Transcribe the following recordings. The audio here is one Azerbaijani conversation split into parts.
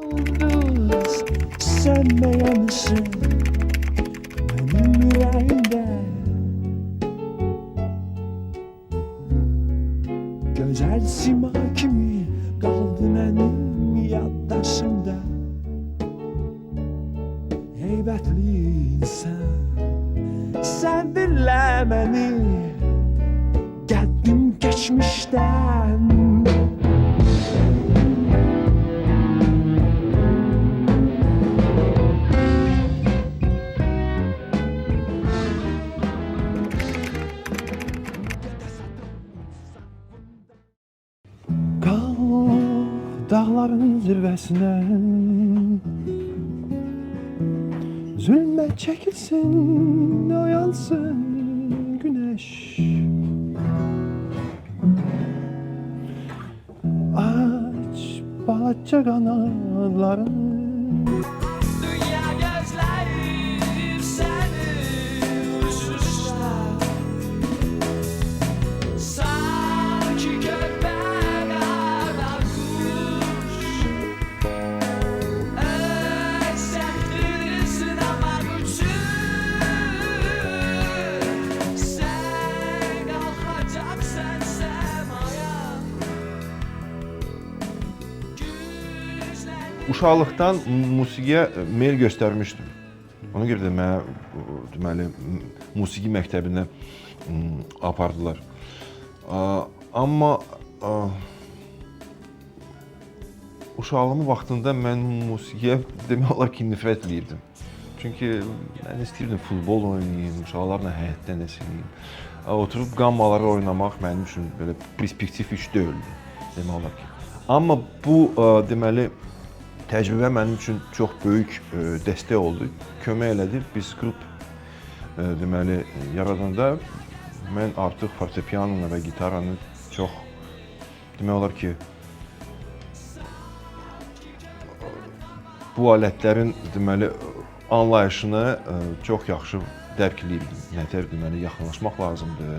Yıldız sönmeyensin benim yüreğimde. Güzel sima kimi kaldı benim yaddaşımda. Heybetli insan sen dinle beni, geldim geçmişten. Dağların zirvesine zulme çekilsin, uyansın güneş. Aç balaca kanatlarını, dünya gözler seni uçuşlar. Sanki köpek ağlar kuş, öksektirirsin ama güçün. Sen kalkacaksın semaya. Uşaqlıqdan musiqiyə meyl göstərmişdim. Ona görə də mənə deməli musiqi məktəbinə apardılar. Amma uşaqlığımın vaxtında mən musiqiyə demək olar ki, nifrət edirdim. Çünki mən istəyirdim futbol oynayayım, uşaqlarla həyətdə nəsə edeyim. Oturub qammaları oynamaq mənim üçün belə perspektiv iş deyildi, demək olar ki. Amma bu deməli təcrübə mənim üçün çox böyük dəstək oldu, kömək elədi. Biz qrup deməli yaradanda mən artıq fortepianonu və gitaranı çox demək olar ki, bu alətlərin deməli anlayışını çox yaxşı dərk edirdim. Nətər deməli yaxınlaşmaq lazımdır,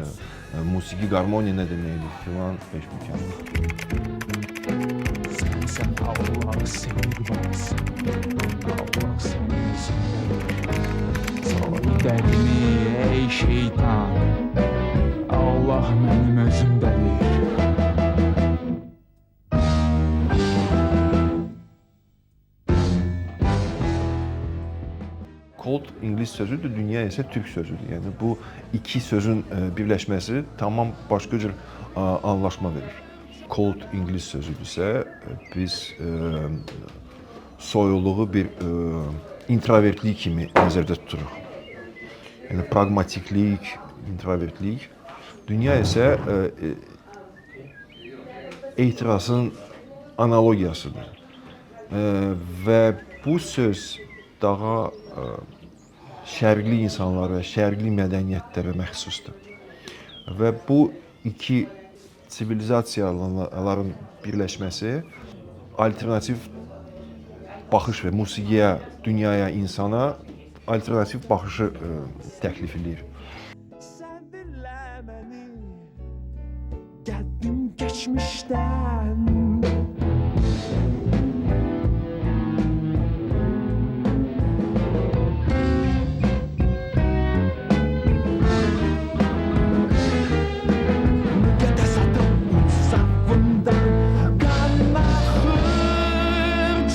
musiqi, qarmoniya nə deməkdir filan, beşmükəmməl. Sen Allah sevgilissin, Allah seni sever. Sal derdini ey şeytan, Allah benim özümdedir. Cold ingilis sözüdür, dünya isə türk sözüdür. Yəni bu iki sözün birləşməsi tamam başqa cür anlaşma verir. Cold ingilis sözüdürsə, biz soyuluğu bir introvertlik kimi nəzərdə tuturuq. Yəni pragmatiklik, introvertlik. Dünya isə etirazın analogiyasıdır. Və bu söz daha şərqli insanlara, şərqli mədəniyyətlərə məxsusdur. Və bu iki sivilizasiyaların birləşməsi alternativ baxış və musiqiyə, dünyaya, insana alternativ baxışı təklif edir. Sen dinle beni, geldim geçmişten.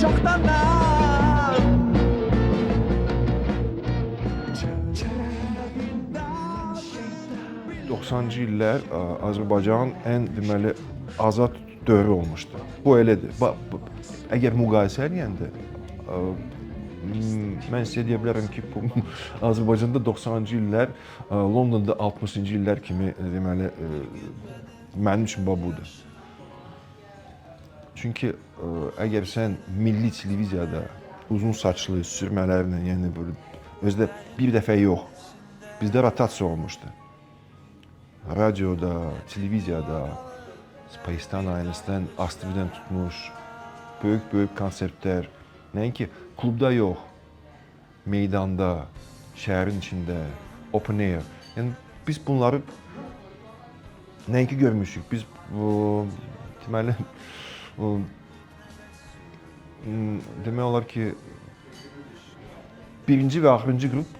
Çoktandan 90-cı illər Azərbaycanın ən deməli azad dövrü olmuşdu. Bu elədir. Əgər müqayisə edəndə mən sizə deyə bilərəm ki, Azərbaycanda 90-cı illər Londonda 60-cı illər kimi deməli mənim üçün budur. Çünki əgər sən milli televiziyada uzun saçlı sürmələrlə, yəni böyle özdə bir dəfə yox, bizdə rotasiya olmuşdu. Radioda, televiziyada, Space'dan ailəsindən, Astrovidən tutmuş, böyük konsertlər, nəinki klubda yox, meydanda, şəhərin içində, open air. Yəni biz bunları nəinki görmüşük, biz deməli demək olar ki, birinci və axırıncı qrup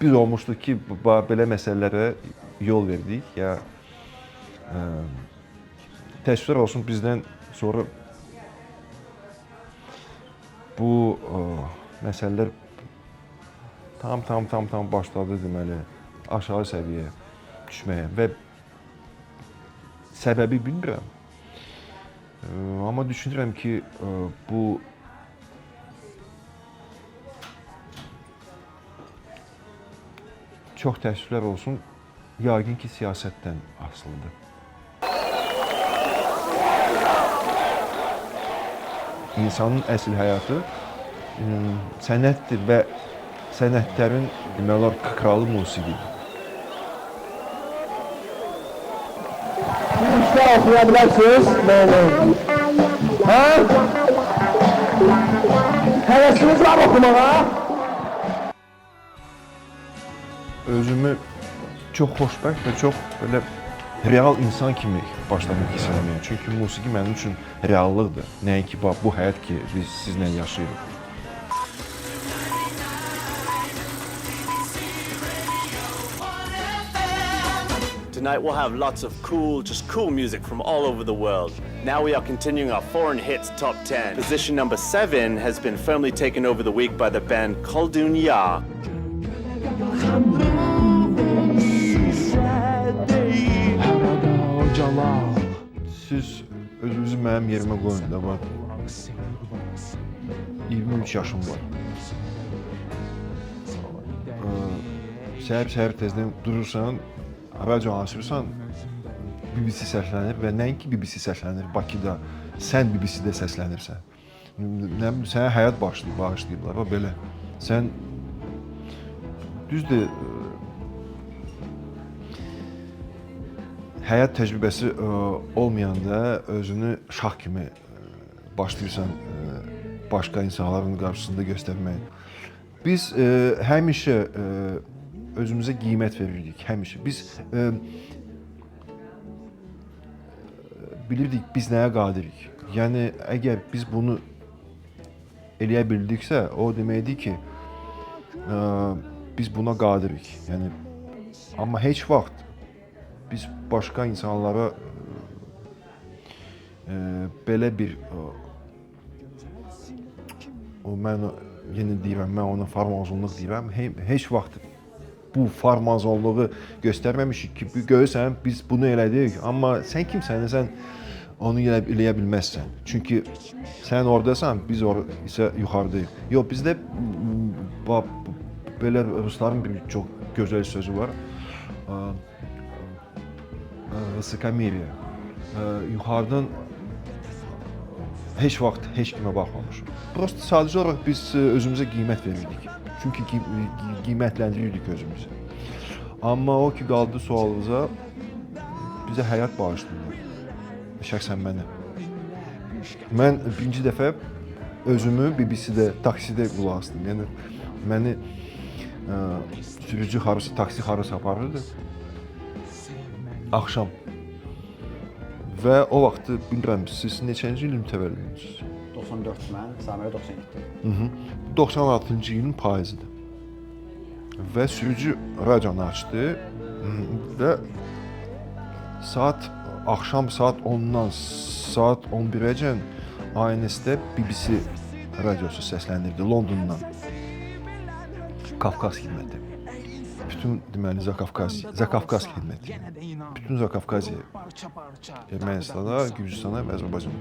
biz olmuşduq ki, belə məsələlərə yol verdik. Ya təəssüflər olsun bizdən sonra bu məsələlər tam başladı deməli aşağı səviyyəyə düşməyə və səbəbi bilmirəm. Amma düşünürəm ki, bu çox təəssüflər olsun, yəqin ki, siyasətdən asılıdır. İnsanın əsl həyatı sənətdir və sənətlərin demək olar kralı musiqidir. İşte okuyabilirsiniz. Böyle. Ha? Hevesiniz var okumaya. Özümü çox xoşbəxt və çox belə real insan kimi başlamaq hiss eləməyə. Çünki musiqi mənim üçün reallıqdır. Nəinki bu həyat ki, biz sizlə yaşayırıq. Tonight we'll have lots of cool music from all over the world. Now we are continuing our foreign hits top 10. Position number 7 has been firmly taken over the week by the band Khaldun Ya. Siz özünüzü mənim yerimə qoyun da, bax. 23 yaşım var. Səhər tezdən durursan, radio açırsan, BBC səslənir və nəinki BBC səslənir Bakıda, sən BBC-də səslənirsən. Sənə həyat bağışlayırlar, belə. Sən, düzdür, həyat təcrübəsi olmayanda özünü şah kimi başlayırsan başqa insanların qarşısında göstərməyə. Biz həmişə özümüzə qiymət verirdik, həmişə. Biz bilirdik biz nəyə qadirik. Yəni, əgər biz bunu eləyə bildiksə, o deməkdir ki, biz buna qadirik. Yəni, amma heç vaxt biz başqa insanlara belə bir mən yenə deyirəm, mən ona farmazonluq deyirəm. Heç vaxt bu farmazonluğu göstərməmişik ki, görürsən, biz bunu elədik, amma sən kimsən, sən onu eləyə bilməzsən. Çünki sən oradasan, biz isə yuxarıdayıq. Yox, bizdə belə rusların bir çox gözəl sözü var. Vысокомерие. Yuxarıdan heç vaxt heç kimə baxmamışıq. Prosta sadəcə olaraq biz özümüzə qiymət verirdik. Çünki qiymətləndirirdik özümüzü. Amma o ki qaldı sualınıza, bizə həyat bağışlayırlar. Şəxsən mənə. Mən birinci dəfə özümü BBC-də, taksidə qulaq asdım. Yəni məni sürücü harasa, taksi harasa aparırdı. Axşam. Və o vaxtı bilmirəm, siz neçənci ilin təvəllüdünüz? 94 mən, Samirə 97. 96-cı ilin payızıdır. Və sürücü radionu açdı və axşam saat 10-dan saat 11-əcən ANS-də BBC radiosu səslənirdi Londondan. Qafqaz xidməti. Bütün deməli Zakafqaz xidməti. Bütün Zakafqaziya, Ermənistana, Gürcüstana və Azərbaycana.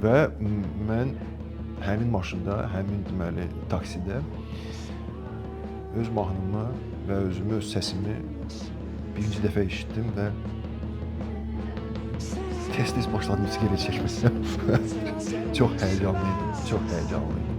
Və mən həmin maşında, həmin deməli taksidə öz mahnımı və özümü, öz səsimi birinci dəfə eşitdim və tez-tez başladım sigara çəkməyə. Çox həyəcanlıydım, çox həyəcanlıydım.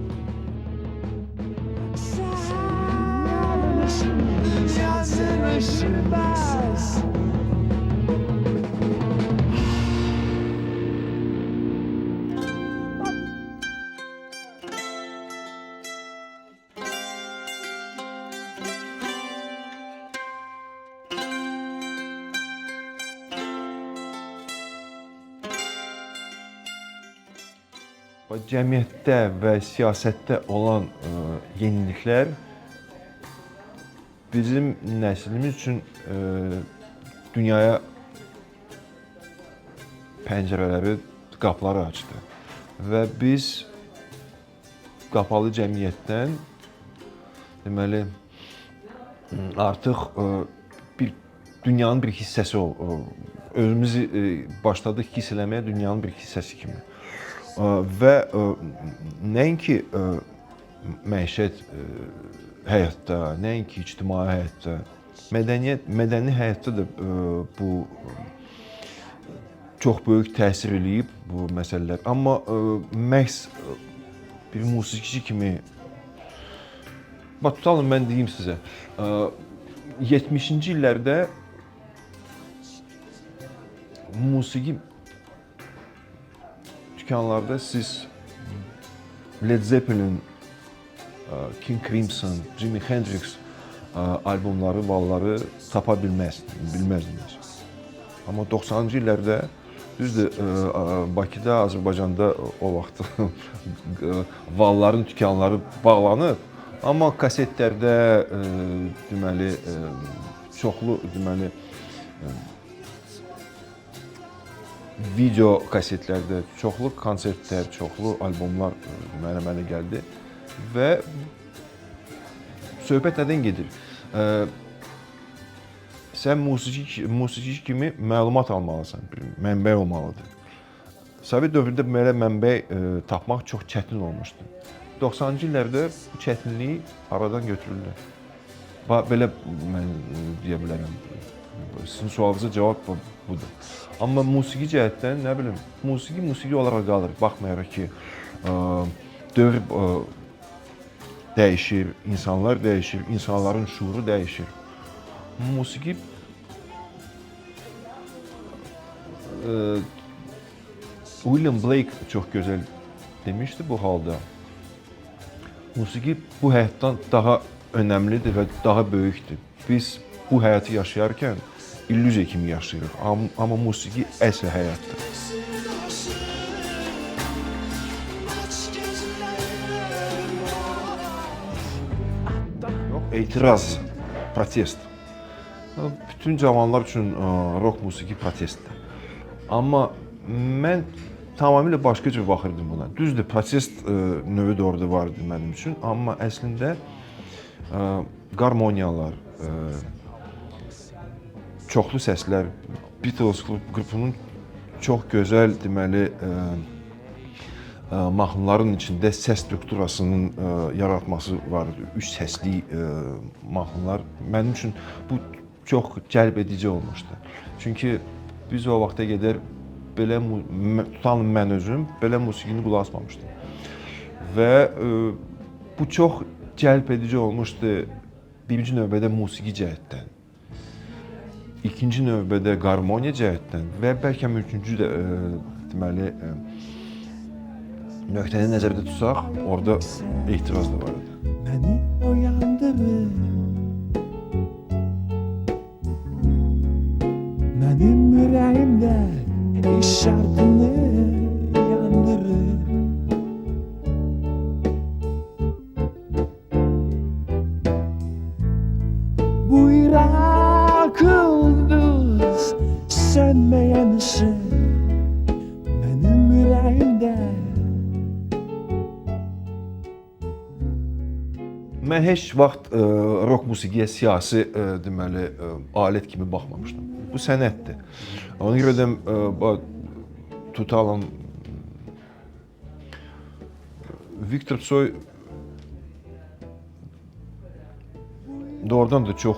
cəmiyyətdə və siyasətdə olan yeniliklər bizim nəslimiz üçün dünyaya pəncərələri, qapıları açdı. Və biz qapalı cəmiyyətdən deməli artıq bir dünyanın bir hissəsi özümüzü başladıq hiss eləməyə dünyanın bir hissəsi kimi. Və nəinki məişət həyatda, nəinki ictimai həyatda, mədəni həyatda da bu çox böyük təsir eləyib bu məsələlər. Amma məhz bir musiqiçi kimi tutalım mən deyim sizə, 70-ci illərdə musiqi dükanlarda siz Led Zeppelin, King Crimson, Jimi Hendrix albomları, valları tapa bilməzdiniz. Amma 90-cı illərdə düzdür, Bakıda, Azərbaycanda o vaxt valların dükanları bağlanıb, amma kasetlərdə deməli çoxlu deməli video kasetlərdə çoxlu konsertlər, çoxlu albomlar mənə gəldi və söhbət nədən gedir? Sən musiqi kimi məlumat almalısan, bir mənbə olmalıdır. Sovet dövründə belə mənbə tapmaq çox çətin olmuşdu. 90-cı illərdə bu çətinliyi aradan götürüldü. Belə mən deyə bilərəm. Sizin sualınıza cavab budur. Amma musiqi cəhətdən, nə bilim, musiqi olaraq qalır. Baxmayaraq ki, dövr dəyişir, insanlar dəyişir, insanların şuuru dəyişir. Musiqi William Blake çox gözəl demişdi bu halda. Musiqi bu həyatdan daha önəmlidir və daha böyükdür. Biz bu həyatı yaşayarkən illüziya kimi yaşayırıq. Amma musiqi əsl həyatdır. Etiraz, protest. Bütün cavanlar üçün rock musiqi protestdir. Amma mən tamamilə başqa cür baxırdım buna. Düzdür, protest növü də orada vardı mənim üçün, amma əslində qarmoniyalar, çoxlu səslər, Beatles qrupunun çox gözəl deməli mahnıların içində səs strukturasının yaratması vardı. 3 səsli mahnılar. Mənim üçün bu çox cəlb edici olmuşdu. Çünki biz o vaxta qədər belə tutalım mən özüm belə musiqini qulaq asmamışdım. Və bu çox cəlb edici olmuşdu. Birinci növbədə musiqi cəhətdən, ikinci növbədə qarmoniya cəhətdən və bəlkə üçüncü də deməli nöqtəni nəzərdə tutsaq, orada etiraz da var idi. Məni oyandırır, mənim ürəyimdə iş şartını yandırır. Bu İraq ulduz sönməyən ışıq mənim ürəyimdə. Mən heç vaxt rock musiqiyə siyasi deməli alət kimi baxmamışdım. Bu sənətdir. Ona görə də tutalım Viktor Tsoy doğrudan da çox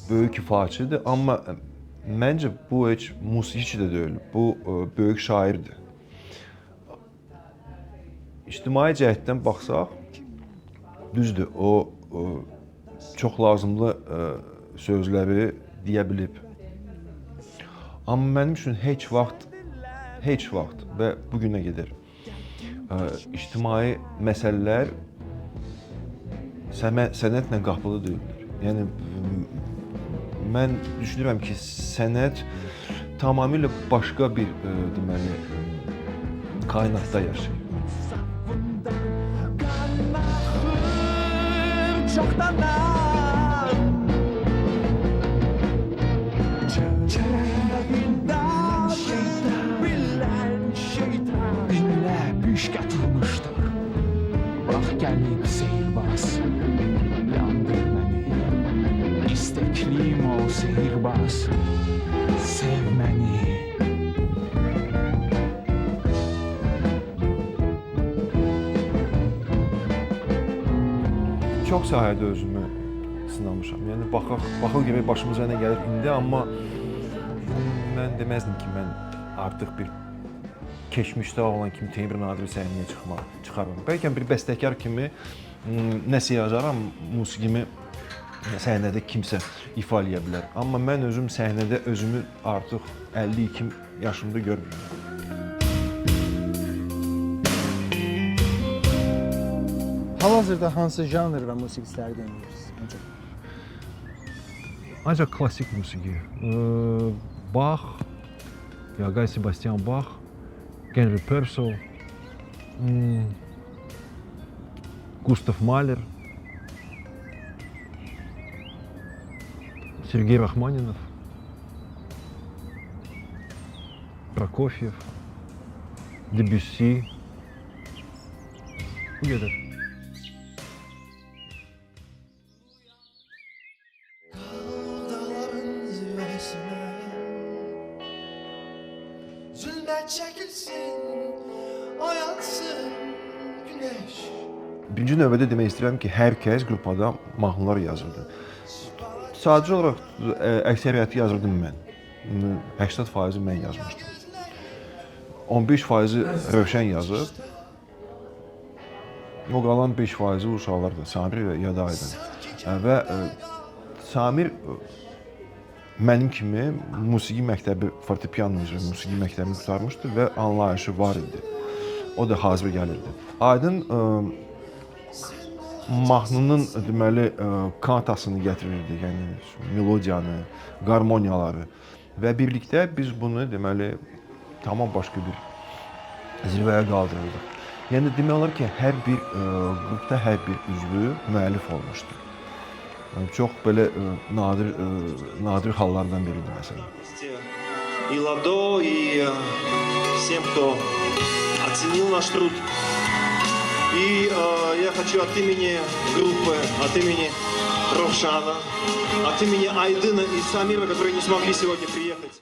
böyük ifaçıdır, amma məncə bu heç musiqiçi də deyil. Bu böyük şairdir. İctimai cəhətdən baxsaq, düzdür, o çox lazımlı sözləri deyə bilib. Amma mənim üçün heç vaxt və bu günə qədər ictimai məsələlər sənətlə qapılı deyildir. Yəni mən düşünürəm ki, sənət tamamilə başqa bir deməli kainatda yaşayır. Çoktandan çöreğinden bilen şeytan Dinle büş katılmıştır. Bak gelip seyirbaz yandır beni. İstekliyim ol seyirbaz. Sev beni. Çox sahədə özümü sınamışam. Yəni baxıl görək başımıza nə gəlir indi, amma mən deməzdim ki, mən artıq bir keçmişdə olan kimi Teymur Nadiri səhnəyə çıxaram. Bəlkə bir bəstəkar kimi nəsə yazaram, musiqimi səhnədə kimsə ifa eləyə bilər. Amma mən özüm səhnədə özümü artıq 52 yaşımda görmürəm. Hal-hazırda hansı janr və musiqiləri dinləyirsiniz? Ancaq klassik musiqi. Bach, Johann Sebastian Bach, Henry Purcell, Gustav Mahler, Sergey Rachmaninov, Prokofiev, Debussy. Bu qədər. Zulmet çekilsin, oyansın güneş. Birinci növbədə demək istəyirəm ki, hər kəs qrupada mahnılar yazırdı. Sadəcə olaraq əksəriyyəti yazırdım mən. 80% mən yazmışdım. 15% Rövşən yazıb. O qalan 5% uşaqlardır, Samir və Yada Aydın. Və Samir mənim kimi musiqi məktəbi, fortepiano üzrə musiqi məktəbini qurtarmışdı və anlayışı var idi. O da hazır gəlirdi. Aydın mahnının deməli kantasını gətirirdi, yəni melodiyanı, qarmoniyaları və birlikdə biz bunu deməli tamam başqa bir zirvəyə qaldırırdıq. Yəni demək olar ki, hər bir qrupda hər bir üzvü müəllif olmuşdu. Çox belə nadir hallardan biridir məsələn. И Ладо, и всем, кто оценил наш труд. И я хочу от имени группы, от имени Ровшана, от имени Айдына и Самира, которые не смогли сегодня приехать.